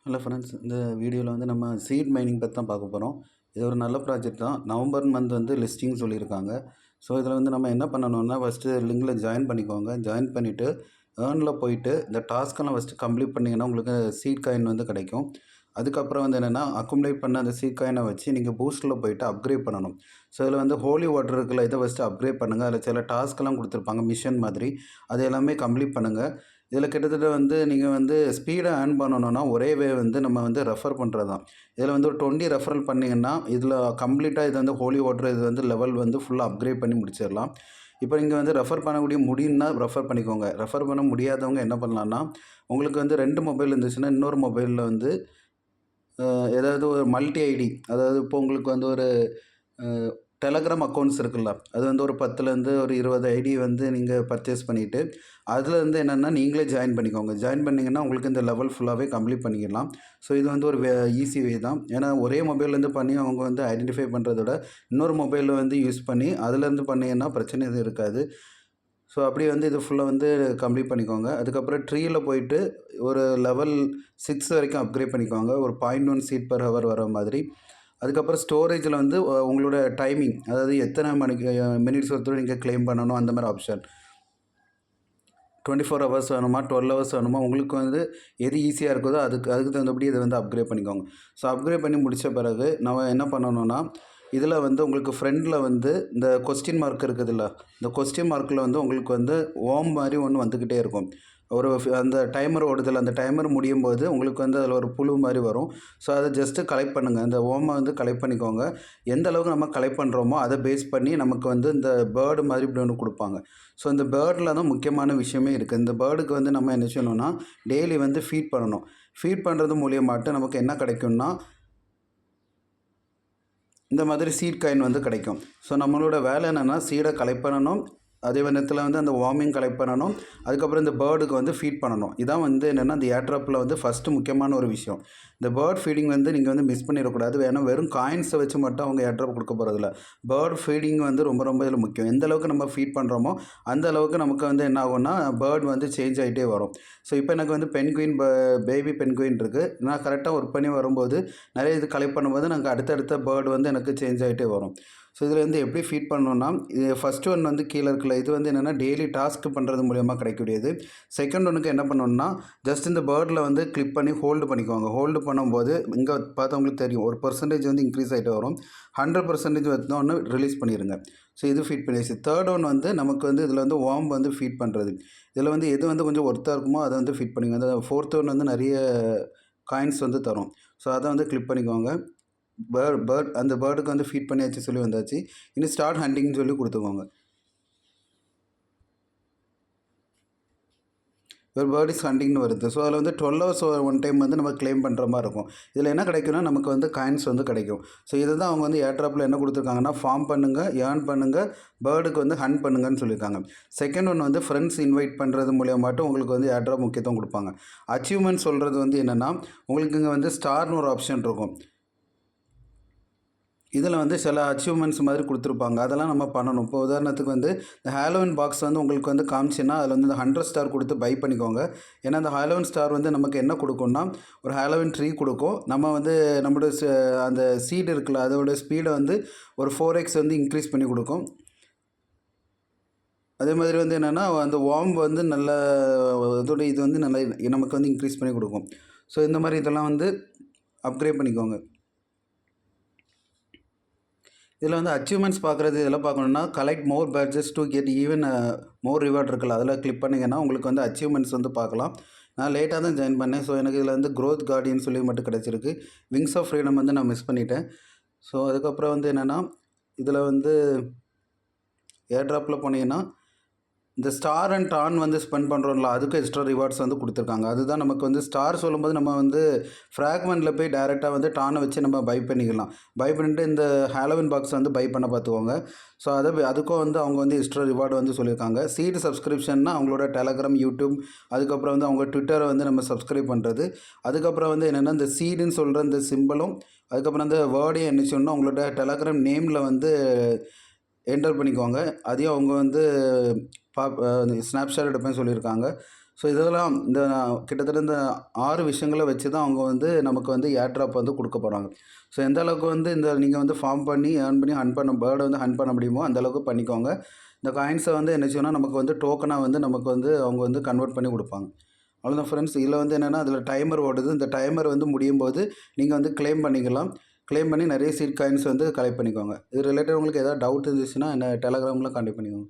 Hello friends, இந்த வீடியோவில் வந்து நம்ம சீட் மைனிங் பற்றி தான் பார்க்க போகிறோம். இது ஒரு நல்ல ப்ராஜெக்ட் தான். நவம்பர் மந்த் வந்து லிஸ்டிங் சொல்லியிருக்காங்க. ஸோ இதில் வந்து நம்ம என்ன பண்ணணும்னா, ஃபஸ்ட்டு லிங்கில் ஜாயின் பண்ணிக்கோங்க. ஜாயின் பண்ணிவிட்டு ஏர்னில் போயிட்டு இந்த டாஸ்க்கெல்லாம் ஃபஸ்ட்டு கம்ப்ளீட் பண்ணிங்கன்னா உங்களுக்கு சீட் காயின் வந்து கிடைக்கும். அதுக்கப்புறம் வந்து என்னென்னா, அக்குமுலேட் பண்ண அந்த சீட் காயினை வச்சு நீங்கள் பூஸ்ட்டில் போயிட்டு அப்கிரேட் பண்ணணும். ஸோ இதில் வந்து ஹோலி வாட்டர் இருக்குல்ல, இதை ஃபஸ்ட்டு அப்கிரேட் பண்ணுங்கள். அதில் சில டாஸ்க்கெல்லாம் கொடுத்துருப்பாங்க மிஷன் மாதிரி. அது எல்லாமே கம்ப்ளீட் பண்ணுங்கள். இதில் கிட்டத்தட்ட வந்து நீங்கள் வந்து ஸ்பீடை ஏர்ன் பண்ணணுன்னா ஒரே வே வந்து நம்ம வந்து ரெஃபர் பண்ணுறது தான். இதில் வந்து ஒரு 20 ரெஃபரல் பண்ணிங்கன்னா இதில் கம்ப்ளீட்டாக இது வந்து ஹோலி வாட்டர் இது வந்து லெவல் வந்து ஃபுல்லாக அப்கிரேட் பண்ணி முடிச்சிடலாம். இப்போ நீங்கள் வந்து ரெஃபர் பண்ணக்கூடிய முடியும்னா ரெஃபர் பண்ணிக்கோங்க. ரெஃபர் பண்ண முடியாதவங்க என்ன பண்ணலான்னா, உங்களுக்கு வந்து 2 மொபைல் இருந்துச்சுன்னா இன்னொரு மொபைலில் வந்து ஏதாவது ஒரு மல்டி ஐடி, அதாவது இப்போ உங்களுக்கு வந்து ஒரு டெலகிராம் அக்கௌண்ட்ஸ் இருக்குல்ல, அது வந்து ஒரு 10லேருந்து ஒரு 20 ஐடி வந்து நீங்கள் பர்ச்சேஸ் பண்ணிவிட்டு அதுலேருந்து என்னென்னா நீங்களே ஜாயின் பண்ணிக்கோங்க. ஜாயின் பண்ணிங்கன்னா உங்களுக்கு இந்த லெவல் ஃபுல்லாகவே கம்ப்ளீட் பண்ணிக்கலாம். ஸோ இது வந்து ஒரு ஈஸி வே தான். ஏன்னா ஒரே மொபைல்லேருந்து பண்ணி அவங்க வந்து ஐடென்டிஃபை பண்ணுறத விட இன்னொரு மொபைலில் வந்து யூஸ் பண்ணி அதுலேருந்து பண்ணிங்கன்னா பிரச்சனை எதுவும் இருக்காது. ஸோ அப்படி வந்து இது ஃபுல்லாக வந்து கம்ப்ளீட் பண்ணிக்கோங்க. அதுக்கப்புறம் ட்ரீயில் போயிட்டு ஒரு லெவல் 6 வரைக்கும் அப்கிரேட் பண்ணிக்கோங்க. ஒரு 0.1 சீட் பெர் ஹவர் வர மாதிரி. அதுக்கப்புறம் ஸ்டோரேஜில் வந்து உங்களோட டைமிங், அதாவது எத்தனை மணிக்கு மினிட்ஸ் ஒருத்தர் நீங்கள் கிளைம் பண்ணணும் அந்த மாதிரி ஆப்ஷன். 24 ஹவர்ஸ் வேணுமா, 12 ஹவர்ஸ் வேணுமா, உங்களுக்கு வந்து எது ஈஸியாக இருக்குதோ அதுக்கு தகுந்தபடி இதை வந்து அப்கிரேட் பண்ணிக்கோங்க. ஸோ அப்கிரேட் பண்ணி முடித்த பிறகு நம்ம என்ன பண்ணணும்னா, இதில் வந்து உங்களுக்கு ஃப்ரண்டில் வந்து இந்த கொஸ்டின் மார்க் இருக்குதுல்ல, இந்த கொஸ்டின் மார்க்கில் வந்து உங்களுக்கு வந்து மாதிரி ஒன்று வந்துக்கிட்டே இருக்கும். அந்த டைமர் ஓடுதில்ல, அந்த டைமர் முடியும் போது உங்களுக்கு வந்து அதில் ஒரு புழு மாதிரி வரும். ஸோ அதை ஜஸ்ட்டு கலெக்ட் பண்ணுங்கள். அந்த வந்து கலெக்ட் பண்ணிக்கோங்க. எந்த அளவுக்கு நம்ம கலெக்ட் பண்ணுறோமோ அதை பேஸ் பண்ணி நமக்கு வந்து இந்த பேர்டு மாதிரி இப்படி ஒன்று கொடுப்பாங்க. ஸோ இந்த பேர்டில் தான் முக்கியமான விஷயமே இருக்குது. இந்த பேர்டுக்கு வந்து நம்ம என்ன செய்யணும்னா, டெய்லி வந்து ஃபீட் பண்ணணும். ஃபீட் பண்ணுறது மூலியமாட்டு நமக்கு என்ன கிடைக்கும்னா, இந்த மாதிரி சீட் காயின் வந்து கிடைக்கும். ஸோ நம்மளோட வேலை என்னென்னா, சீடை கலெக்ட் பண்ணணும், அதே நேரத்தில் வந்து அந்த வார்மிங் கலெக்ட் பண்ணணும், அதுக்கப்புறம் இந்த பேர்டுக்கு வந்து ஃபீட் பண்ணணும். இதான் வந்து என்னென்னா அந்த ஏர்ட்ராப்பில் வந்து ஃபஸ்ட்டு முக்கியமான ஒரு விஷயம். இந்த பேர்ட் ஃபீடிங் வந்து நீங்கள் வந்து மிஸ் பண்ணிடக்கூடாது. வேணால் வெறும் காயின்ஸை வச்சு மட்டும் அவங்க ஏர்ட்ராப் கொடுக்க போகிறதில்ல. பேர்ட் ஃபீடிங் வந்து ரொம்ப ரொம்ப இதில் முக்கியம். எந்த அளவுக்கு நம்ம ஃபீட் பண்ணுறோமோ அந்த அளவுக்கு நமக்கு வந்து என்ன ஆகும்னா பேர்ட் வந்து சேஞ்ச் ஆகிட்டே வரும். ஸோ இப்போ எனக்கு வந்து பென்குயின் பேபி பென்குயின் இருக்குது. நான் கரெக்டாக ஒர்க் பண்ணி வரும்போது நிறைய இது கலெக்ட் பண்ணும்போது எனக்கு அடுத்தடுத்த பேர்டு வந்து எனக்கு சேஞ்ச் ஆகிட்டே வரும். ஸோ இதில் வந்து எப்படி ஃபீட் பண்ணணும்னா, இது ஃபஸ்ட் ஒன் வந்து கீழே இருக்குல்ல, இது வந்து என்னென்னா டெய்லி டாஸ்க் பண்ணுறது மூலியமாக கிடைக்கக்கூடியது. செகண்ட் ஒன்றுக்கு என்ன பண்ணணும்னா, ஜஸ்ட் இந்த பேர்டில் வந்து கிளிக் பண்ணி ஹோல்டு பண்ணிக்கோங்க. ஹோல்டு பண்ணும்போது இங்கே பார்த்தவங்களுக்கு தெரியும், ஒரு பர்சன்டேஜ் வந்து இன்க்ரீஸ் ஆகிட்டு வரும். 100% வந்தோன்னு ரிலீஸ் பண்ணிடுங்க. ஸோ இது ஃபீட் பண்ணிடுச்சு. தேர்ட் ஒன் வந்து நமக்கு வந்து இதில் வந்து வந்து ஃபீட் பண்ணுறது. இதில் வந்து எது வந்து கொஞ்சம் ஒர்த்தாக இருக்குமோ அதை வந்து ஃபீட் பண்ணிக்கோங்க. அந்த ஃபோர்த் ஒன் வந்து நிறைய காயின்ஸ் வந்து தரும். ஸோ அதை வந்து கிளிக் பண்ணிக்கோங்க. அந்த பேர்டுக்கு வந்து ஃபீட் பண்ணியாச்சு சொல்லி வந்தாச்சு. இனி ஸ்டார்ட் ஹண்டிங்னு சொல்லி கொடுத்துக்கோங்க. ஒரு பேர்ட் இஸ் ஹண்டிங்னு வருது. ஸோ அதில் வந்து 12 ஹவர்ஸ் ஒன் டைம் வந்து நம்ம கிளைம் பண்ணுற மாதிரி இருக்கும். இதில் என்ன கிடைக்கும்னா நமக்கு வந்து காயின்ஸ் வந்து கிடைக்கும். ஸோ இதை தான் அவங்க வந்து ஏர்ட்ராப்பில் என்ன கொடுத்துருக்காங்கன்னா, ஃபார்ம் பண்ணுங்கள், ஏர்ன் பண்ணுங்கள், பேர்டுக்கு வந்து ஹண்ட் பண்ணுங்கன்னு சொல்லியிருக்காங்க. செகண்ட் ஒன் வந்து ஃப்ரெண்ட்ஸ் இன்வைட் பண்ணுறது மூலியமாட்டும் உங்களுக்கு வந்து ஏர்ட்ராப் முக்கியத்துவம் கொடுப்பாங்க. அச்சீவ்மெண்ட் சொல்கிறது வந்து என்னென்னா, உங்களுக்கு இங்கே வந்து ஸ்டார்னு ஒரு ஆப்ஷன் இருக்கும். இதில் வந்து சில அச்சீவ்மெண்ட்ஸ் மாதிரி கொடுத்துருப்பாங்க. அதெல்லாம் நம்ம பண்ணணும். இப்போ உதாரணத்துக்கு வந்து இந்த ஹாலோவின் பாக்ஸ் வந்து உங்களுக்கு வந்து காமிச்சுன்னா அதில் வந்து இந்த 100 ஸ்டார் கொடுத்து பை பண்ணிக்கோங்க. ஏன்னா அந்த ஹாலோவின் ஸ்டார் வந்து நமக்கு என்ன கொடுக்கும்னா, ஒரு ஹாலோவின் ட்ரீ கொடுக்கும். நம்ம வந்து நம்மளோட அந்த சீடு இருக்குல்ல, அதோட ஸ்பீடை வந்து ஒரு 4x வந்து இன்க்ரீஸ் பண்ணி கொடுக்கும். அதே மாதிரி வந்து என்னென்னா, அந்த வந்து நல்ல இதோட இது வந்து நல்லா நமக்கு வந்து இன்க்ரீஸ் பண்ணி கொடுக்கும். ஸோ இந்த மாதிரி இதெல்லாம் வந்து அப்கிரேட் பண்ணிக்கோங்க. இதில் வந்து அச்சீவ்மெண்ட்ஸ் பார்க்குறது இதெல்லாம் பார்க்கணுன்னா, collect more badges to get even more reward இருக்குல்ல, அதில் கிளிக் பண்ணிங்கன்னா உங்களுக்கு வந்து அச்சீவ்மெண்ட்ஸ் வந்து பார்க்கலாம். நான் லேட்டாக தான் ஜாயின் பண்ணேன். ஸோ எனக்கு இதில் வந்து க்ரோத் கார்டியன் சொல்லி மட்டும் கிடச்சிருக்கு. விங்ஸ் ஆஃப் ஃப்ரீடம் வந்து நான் மிஸ் பண்ணிட்டேன். ஸோ அதுக்கப்புறம் வந்து என்னென்னா, இதில் வந்து ஏர்ட்ராப்பில் போனீங்கன்னா இந்த ஸ்டார் அண்ட் டான் வந்து ஸ்பெண்ட் பண்ணுறோம்ல, அதுக்கு எக்ஸ்ட்ரா ரிவார்ட்ஸ் வந்து கொடுத்துருக்காங்க. அதுதான் நமக்கு வந்து ஸ்டார் சொல்லும்போது நம்ம வந்து ஃப்ராக்மெண்ட்டில் போய் டேரெக்டாக வந்து டானை வச்சு நம்ம பை பண்ணிக்கலாம். பை பண்ணிட்டு இந்த ஹாலோவின் பாக்ஸ் வந்து பை பண்ண பார்த்துக்கோங்க. ஸோ அதுக்கும் வந்து அவங்க வந்து எக்ஸ்ட்ரா ரிவார்டு வந்து சொல்லியிருக்காங்க. சீடு சப்ஸ்கிரிப்ஷன்னா அவங்களோட டெலகிராம், யூடியூப், அதுக்கப்புறம் வந்து அவங்க ட்விட்டரை வந்து நம்ம சப்ஸ்கிரைப் பண்ணுறது. அதுக்கப்புறம் வந்து என்னென்னா, இந்த சீடுன்னு சொல்கிற இந்த சிம்பிளும், அதுக்கப்புறம் அந்த வேர்டையும் என்ன சொன்னால் அவங்களோட டெலகிராம் நேமில் வந்து என்டர் பண்ணிக்கோங்க. அதையும் அவங்க வந்து ஸ்னாப்ஷாட் எடுப்பேன்னு சொல்லியிருக்காங்க. ஸோ இதெல்லாம் இந்த கிட்டத்தட்ட இந்த 6 விஷயங்கள வச்சு தான் அவங்க வந்து நமக்கு வந்து ஏர் ட்ராப் வந்து கொடுக்க போகிறாங்க. ஸோ எந்த அளவுக்கு வந்து இந்த நீங்கள் வந்து ஃபார்ம் பண்ணி ஏர்ன் பண்ணி ஹண்ட் பண்ண பேர்டை வந்து ஹண்ட் பண்ண முடியுமோ அந்த அளவுக்கு பண்ணிக்கோங்க. இந்த காயின்ஸை வந்து என்ன செய்யணும்னா நமக்கு வந்து டோக்கனாக வந்து நமக்கு வந்து அவங்க வந்து கன்வெர்ட் பண்ணி கொடுப்பாங்க. அவ்வளோதான் ஃப்ரெண்ட்ஸ். இதில் வந்து என்னென்னா அதில் டைமர் ஓடுது. இந்த டைமர் வந்து முடியும்போது நீங்கள் வந்து கிளைம் பண்ணிக்கலாம். கிளைம் பண்ணி நிறைய சீட் காயின்ஸ் வந்து கலெக்ட் பண்ணிக்கோங்க. இது ரிலேட்டட் உங்களுக்கு ஏதாவது டவுட் இருந்துச்சுன்னா என்ன டெலகிராமில் கான்டாக்ட் பண்ணிக்கோங்க.